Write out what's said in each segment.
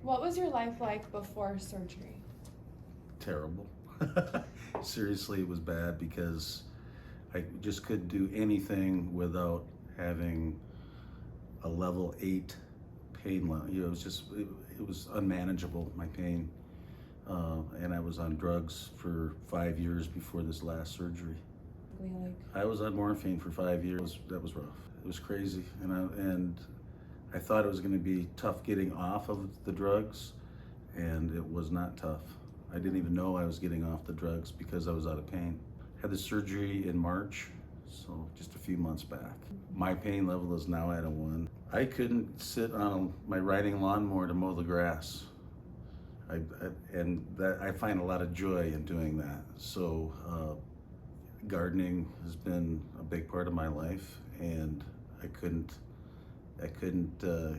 What was your life like before surgery? Terrible. Seriously, it was bad because I just couldn't do anything without having a level 8 pain level. It was just, it was unmanageable, my pain. And I was on drugs for 5 years before this last surgery. I was on morphine for 5 years. That was rough. It was crazy. And I thought it was going to be tough getting off of the drugs, and it was not tough. I didn't even know I was getting off the drugs because I was out of pain. Had the surgery in March, so just a few months back. My pain level is now at a 1. I couldn't sit on my riding lawnmower to mow the grass. I find a lot of joy in doing that. So gardening has been a big part of my life, and I couldn't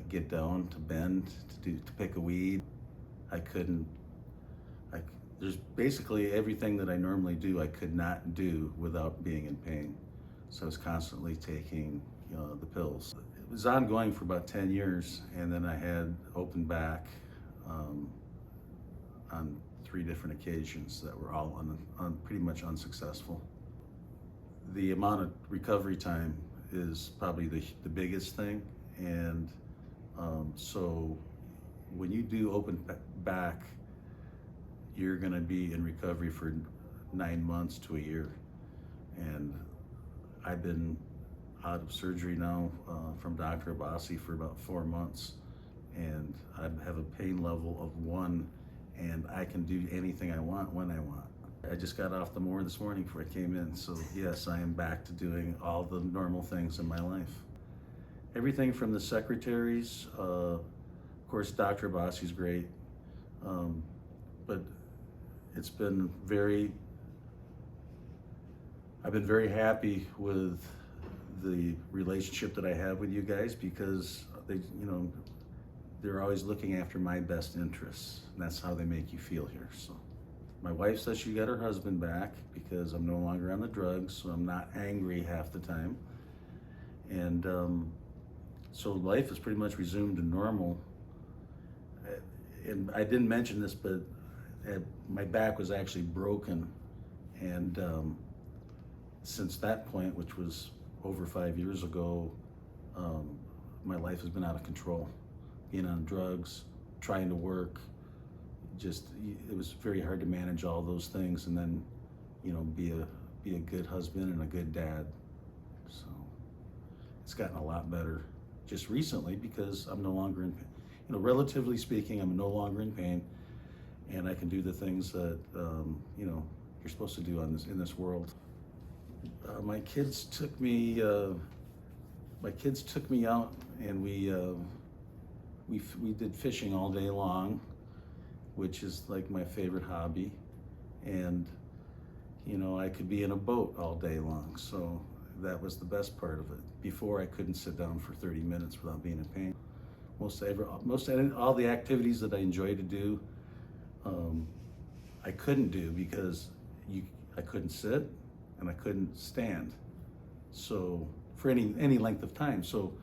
get down to bend to pick a weed. There's basically everything that I normally do I could not do without being in pain. So I was constantly taking the pills. It was ongoing for about 10 years, and then I had open back on 3 different occasions that were all pretty much unsuccessful. The amount of recovery time is probably the biggest thing, and so when you do open back, you're going to be in recovery for 9 months to a year. And I've been out of surgery now from Dr. Abbasi for about 4 months, and I have a pain level of 1, and I can do anything I want when I want. I just got off the mower this morning before I came in, so yes, I am back to doing all the normal things in my life. Everything from the secretaries, of course, Dr. Abbasi's great, but it's been I've been very happy with the relationship that I have with you guys, because they're always looking after my best interests, and that's how they make you feel here. So my wife says she got her husband back because I'm no longer on the drugs, so I'm not angry half the time. And so life is pretty much resumed to normal. And I didn't mention this, but my back was actually broken, and since that point, which was over 5 years ago, my life has been out of control. Being on drugs, trying to work, it was very hard to manage all those things, and then be a good husband and a good dad. So it's gotten a lot better just recently because I'm no longer in pain. Relatively speaking, I'm no longer in pain, and I can do the things that you're supposed to do in this world. My kids took me out, and we did fishing all day long, which is like my favorite hobby. And I could be in a boat all day long, so that was the best part of it. Before, I couldn't sit down for 30 minutes without being in pain. All the activities that I enjoy to do, I couldn't do because I couldn't sit and I couldn't stand. So for any length of time, so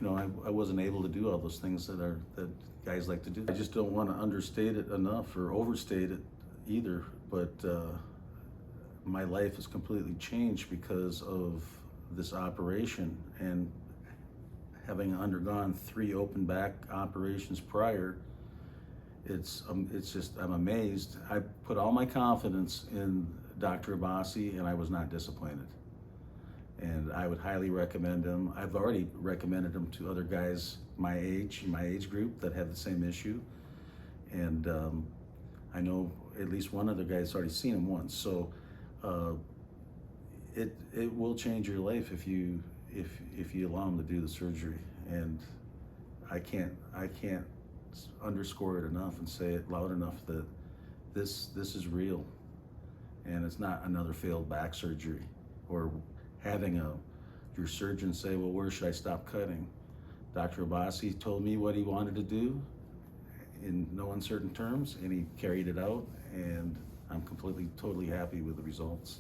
I wasn't able to do all those things that guys like to do. I just don't want to understate it enough or overstate it either, but my life has completely changed because of this operation, and having undergone 3 open back operations prior, I'm amazed. I put all my confidence in Dr. Abbasi, and I was not disappointed. And I would highly recommend him. I've already recommended him to other guys my age group that have the same issue. And I know at least one other guy's already seen him once. So it will change your life if you allow him to do the surgery. And I can't underscore it enough and say it loud enough that this is real, and it's not another failed back surgery or having your surgeon say, well, where should I stop cutting? Dr. Abbasi told me what he wanted to do in no uncertain terms, and he carried it out, and I'm totally happy with the results.